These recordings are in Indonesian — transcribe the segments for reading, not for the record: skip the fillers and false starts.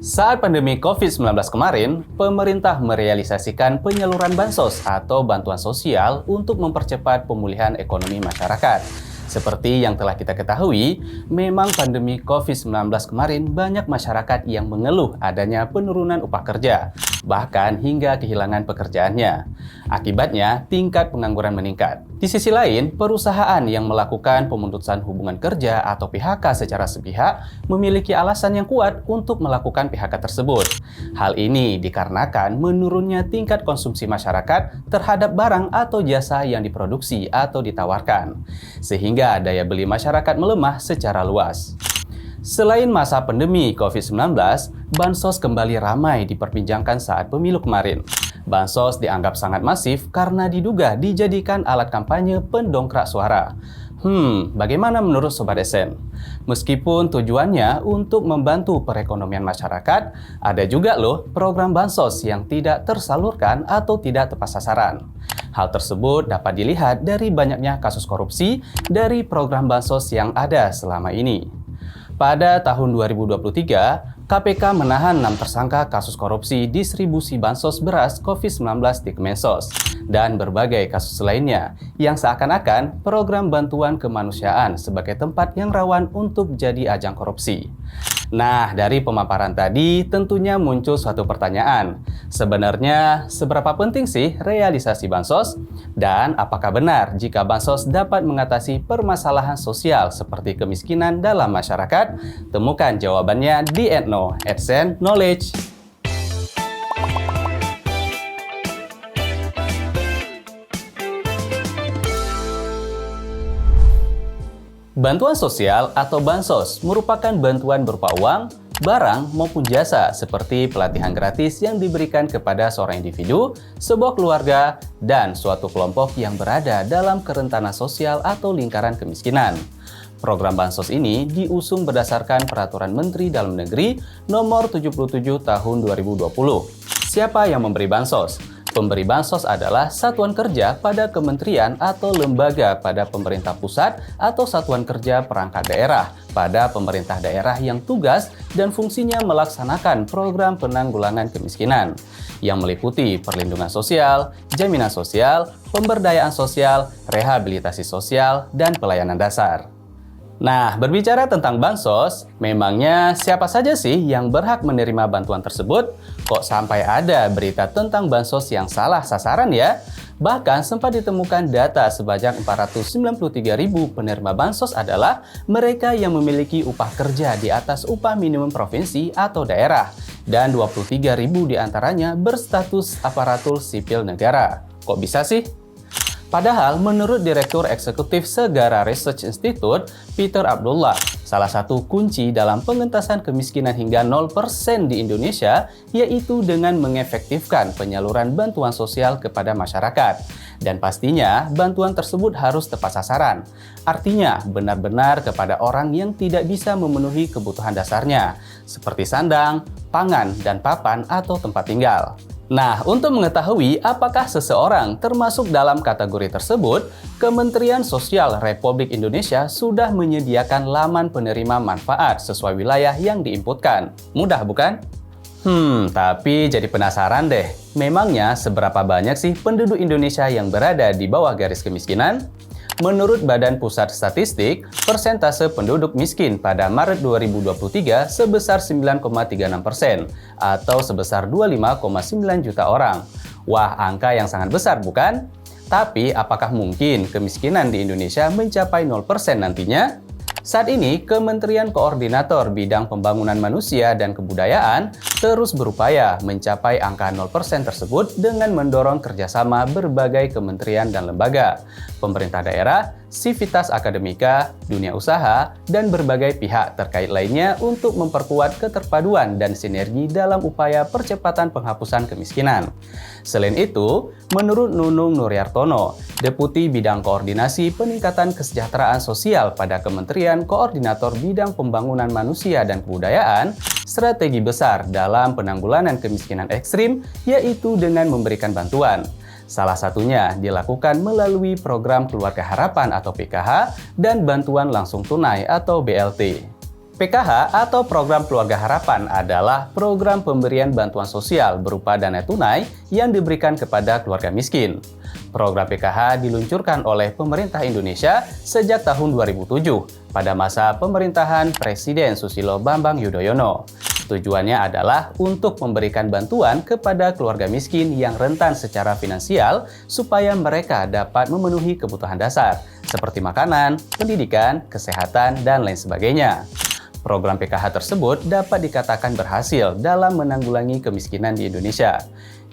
Saat pandemi COVID-19 kemarin, pemerintah merealisasikan penyaluran bansos atau bantuan sosial untuk mempercepat pemulihan ekonomi masyarakat. Seperti yang telah kita ketahui, memang pandemi COVID-19 kemarin banyak masyarakat yang mengeluh adanya penurunan upah kerja, bahkan hingga kehilangan pekerjaannya. Akibatnya, tingkat pengangguran meningkat. Di sisi lain, perusahaan yang melakukan pemutusan hubungan kerja atau PHK secara sepihak memiliki alasan yang kuat untuk melakukan PHK tersebut. Hal ini dikarenakan menurunnya tingkat konsumsi masyarakat terhadap barang atau jasa yang diproduksi atau ditawarkan, sehingga daya beli masyarakat melemah secara luas. Selain masa pandemi COVID-19, bansos kembali ramai diperbincangkan saat pemilu kemarin. Bansos dianggap sangat masif karena diduga dijadikan alat kampanye pendongkrak suara. Bagaimana menurut Sobat SN? Meskipun tujuannya untuk membantu perekonomian masyarakat, ada juga loh program bansos yang tidak tersalurkan atau tidak tepat sasaran. Hal tersebut dapat dilihat dari banyaknya kasus korupsi dari program bansos yang ada selama ini. Pada tahun 2023, KPK menahan 6 tersangka kasus korupsi distribusi bansos beras COVID-19 di Kemensos dan berbagai kasus lainnya yang seakan-akan program bantuan kemanusiaan sebagai tempat yang rawan untuk jadi ajang korupsi. Nah, dari pemaparan tadi tentunya muncul suatu pertanyaan. Sebenarnya, seberapa penting sih realisasi bansos? Dan apakah benar jika bansos dapat mengatasi permasalahan sosial seperti kemiskinan dalam masyarakat? Temukan jawabannya di Ethno AdSense Knowledge. Bantuan sosial atau bansos merupakan bantuan berupa uang, barang, maupun jasa seperti pelatihan gratis yang diberikan kepada seorang individu, sebuah keluarga, dan suatu kelompok yang berada dalam kerentanan sosial atau lingkaran kemiskinan. Program bansos ini diusung berdasarkan Peraturan Menteri Dalam Negeri Nomor 77 Tahun 2020. Siapa yang memberi bansos? Pemberi bansos adalah satuan kerja pada kementerian atau lembaga pada pemerintah pusat atau satuan kerja perangkat daerah pada pemerintah daerah yang tugas dan fungsinya melaksanakan program penanggulangan kemiskinan yang meliputi perlindungan sosial, jaminan sosial, pemberdayaan sosial, rehabilitasi sosial, dan pelayanan dasar. Nah, berbicara tentang bansos, memangnya siapa saja sih yang berhak menerima bantuan tersebut? Kok sampai ada berita tentang bansos yang salah sasaran ya? Bahkan sempat ditemukan data sebanyak 493.000 penerima bansos adalah mereka yang memiliki upah kerja di atas upah minimum provinsi atau daerah, dan 23.000 diantaranya berstatus aparatur sipil negara. Kok bisa sih? Padahal menurut Direktur Eksekutif Segara Research Institute, Peter Abdullah, salah satu kunci dalam pengentasan kemiskinan hingga 0% di Indonesia yaitu dengan mengefektifkan penyaluran bantuan sosial kepada masyarakat. Dan pastinya bantuan tersebut harus tepat sasaran. Artinya benar-benar kepada orang yang tidak bisa memenuhi kebutuhan dasarnya, seperti sandang, pangan, dan papan atau tempat tinggal. Nah, untuk mengetahui apakah seseorang termasuk dalam kategori tersebut, Kementerian Sosial Republik Indonesia sudah menyediakan laman penerima manfaat sesuai wilayah yang diinputkan. Mudah bukan? Tapi jadi penasaran deh, memangnya seberapa banyak sih penduduk Indonesia yang berada di bawah garis kemiskinan? Menurut Badan Pusat Statistik, persentase penduduk miskin pada Maret 2023 sebesar 9,36% atau sebesar 25,9 juta orang. Wah, angka yang sangat besar bukan? Tapi apakah mungkin kemiskinan di Indonesia mencapai 0% nantinya? Saat ini, Kementerian Koordinator Bidang Pembangunan Manusia dan Kebudayaan terus berupaya mencapai angka 0% tersebut dengan mendorong kerjasama berbagai kementerian dan lembaga, pemerintah daerah, sivitas akademika, dunia usaha, dan berbagai pihak terkait lainnya untuk memperkuat keterpaduan dan sinergi dalam upaya percepatan penghapusan kemiskinan. Selain itu, menurut Nunung Nuryartono, Deputi Bidang Koordinasi Peningkatan Kesejahteraan Sosial pada Kementerian Koordinator Bidang Pembangunan Manusia dan Kebudayaan, strategi besar dalam penanggulangan kemiskinan ekstrim yaitu dengan memberikan bantuan. Salah satunya dilakukan melalui program Keluarga Harapan atau PKH dan bantuan langsung tunai atau BLT. PKH atau Program Keluarga Harapan adalah program pemberian bantuan sosial berupa dana tunai yang diberikan kepada keluarga miskin. Program PKH diluncurkan oleh pemerintah Indonesia sejak tahun 2007 pada masa pemerintahan Presiden Susilo Bambang Yudhoyono. Tujuannya adalah untuk memberikan bantuan kepada keluarga miskin yang rentan secara finansial supaya mereka dapat memenuhi kebutuhan dasar seperti makanan, pendidikan, kesehatan, dan lain sebagainya. Program PKH tersebut dapat dikatakan berhasil dalam menanggulangi kemiskinan di Indonesia.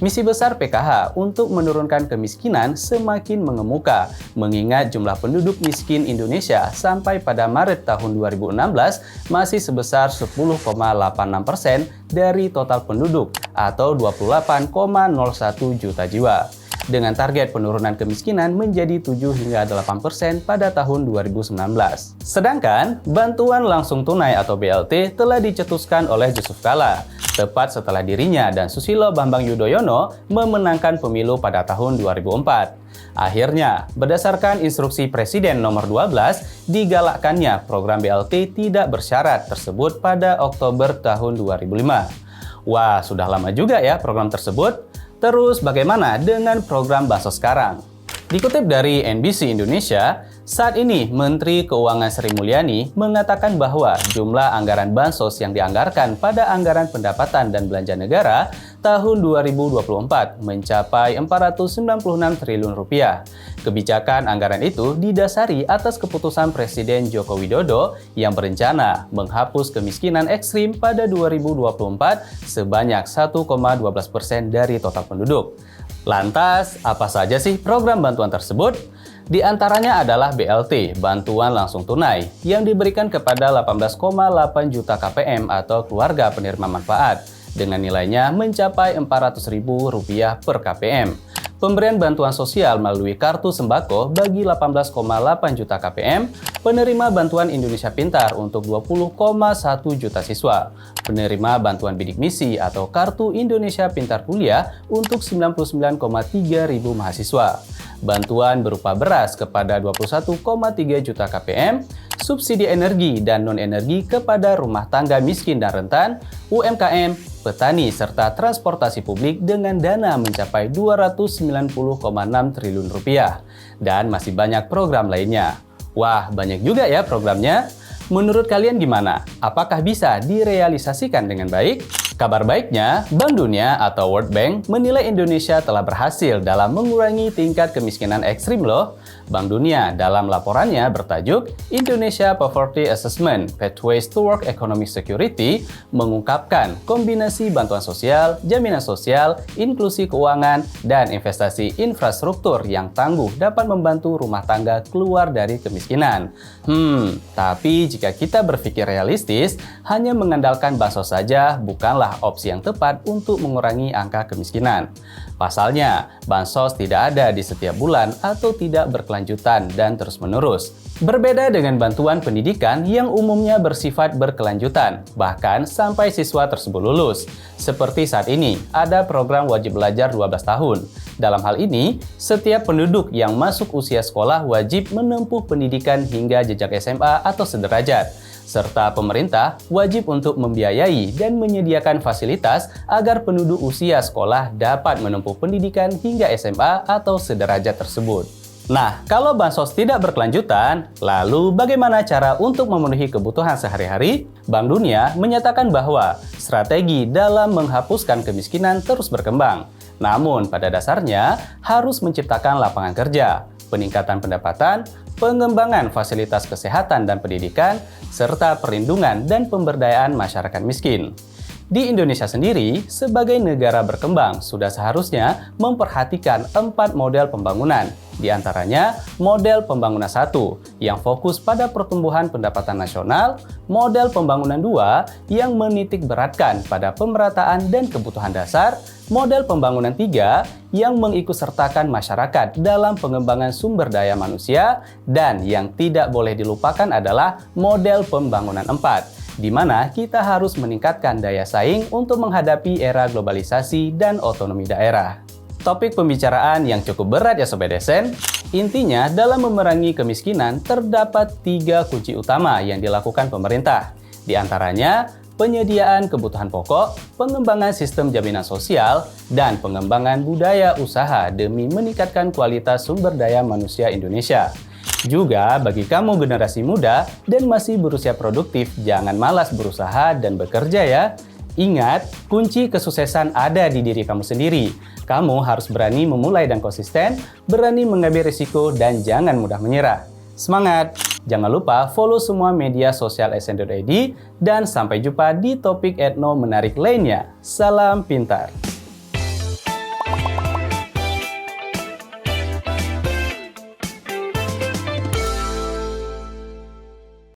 Misi besar PKH untuk menurunkan kemiskinan semakin mengemuka, mengingat jumlah penduduk miskin Indonesia sampai pada Maret tahun 2016 masih sebesar 10,86% dari total penduduk atau 28,01 juta jiwa. Dengan target penurunan kemiskinan menjadi 7 hingga 8% pada tahun 2019. Sedangkan, bantuan langsung tunai atau BLT telah dicetuskan oleh Jusuf Kalla, tepat setelah dirinya dan Susilo Bambang Yudhoyono memenangkan pemilu pada tahun 2004. Akhirnya, berdasarkan instruksi Presiden nomor 12, digalakkannya program BLT tidak bersyarat tersebut pada Oktober tahun 2005. Wah, sudah lama juga ya program tersebut. Terus bagaimana dengan program Bansos sekarang? Dikutip dari NBC Indonesia, saat ini Menteri Keuangan Sri Mulyani mengatakan bahwa jumlah anggaran Bansos yang dianggarkan pada anggaran pendapatan dan belanja negara tahun 2024 mencapai 496 triliun rupiah. Kebijakan anggaran itu didasari atas keputusan Presiden Joko Widodo yang berencana menghapus kemiskinan ekstrim pada 2024 sebanyak 1,12% dari total penduduk. Lantas, apa saja sih program bantuan tersebut? Di antaranya adalah BLT, bantuan langsung tunai, yang diberikan kepada 18,8 juta KPM atau keluarga penerima manfaat, dengan nilainya mencapai Rp400.000 per KPM. Pemberian bantuan sosial melalui kartu sembako bagi 18,8 juta KPM, penerima bantuan Indonesia Pintar untuk 20,1 juta siswa, penerima bantuan bidik misi atau kartu Indonesia Pintar Kuliah untuk 99,3 ribu mahasiswa, bantuan berupa beras kepada 21,3 juta KPM, subsidi energi dan non-energi kepada rumah tangga miskin dan rentan, UMKM, petani, serta transportasi publik dengan dana mencapai Rp290,6 triliun. Dan masih banyak program lainnya. Wah, banyak juga ya programnya. Menurut kalian gimana? Apakah bisa direalisasikan dengan baik? Kabar baiknya, Bank Dunia atau World Bank menilai Indonesia telah berhasil dalam mengurangi tingkat kemiskinan ekstrim loh. Bank Dunia dalam laporannya bertajuk Indonesia Poverty Assessment Pathways Toward Economic Security mengungkapkan kombinasi bantuan sosial, jaminan sosial, inklusi keuangan, dan investasi infrastruktur yang tangguh dapat membantu rumah tangga keluar dari kemiskinan. Tapi jika kita berpikir realistis, hanya mengandalkan bansos saja bukanlah opsi yang tepat untuk mengurangi angka kemiskinan. Pasalnya, bansos tidak ada di setiap bulan atau tidak berkelanjutan dan terus-menerus. Berbeda dengan bantuan pendidikan yang umumnya bersifat berkelanjutan, bahkan sampai siswa tersebut lulus. Seperti saat ini, ada program wajib belajar 12 tahun. Dalam hal ini, setiap penduduk yang masuk usia sekolah wajib menempuh pendidikan hingga jenjang SMA atau sederajat. Serta pemerintah wajib untuk membiayai dan menyediakan fasilitas agar penduduk usia sekolah dapat menempuh pendidikan hingga SMA atau sederajat tersebut. Nah, kalau bansos tidak berkelanjutan, lalu bagaimana cara untuk memenuhi kebutuhan sehari-hari? Bank Dunia menyatakan bahwa strategi dalam menghapuskan kemiskinan terus berkembang. Namun, pada dasarnya harus menciptakan lapangan kerja, peningkatan pendapatan, pengembangan fasilitas kesehatan dan pendidikan, serta perlindungan dan pemberdayaan masyarakat miskin. Di Indonesia sendiri, sebagai negara berkembang, sudah seharusnya memperhatikan 4 model pembangunan. Di antaranya, model pembangunan 1 yang fokus pada pertumbuhan pendapatan nasional, model pembangunan 2 yang menitik beratkan pada pemerataan dan kebutuhan dasar, model pembangunan 3 yang mengikutsertakan masyarakat dalam pengembangan sumber daya manusia, dan yang tidak boleh dilupakan adalah model pembangunan 4, di mana kita harus meningkatkan daya saing untuk menghadapi era globalisasi dan otonomi daerah. Topik pembicaraan yang cukup berat ya Sobat Desen. Intinya, dalam memerangi kemiskinan terdapat 3 kunci utama yang dilakukan pemerintah. Di antaranya, penyediaan kebutuhan pokok, pengembangan sistem jaminan sosial, dan pengembangan budaya usaha demi meningkatkan kualitas sumber daya manusia Indonesia. Juga bagi kamu generasi muda dan masih berusia produktif, jangan malas berusaha dan bekerja ya. Ingat, kunci kesuksesan ada di diri kamu sendiri. Kamu harus berani memulai dan konsisten, berani mengambil risiko, dan jangan mudah menyerah. Semangat! Jangan lupa follow semua media sosial SN.id dan sampai jumpa di topik etno menarik lainnya. Salam pintar!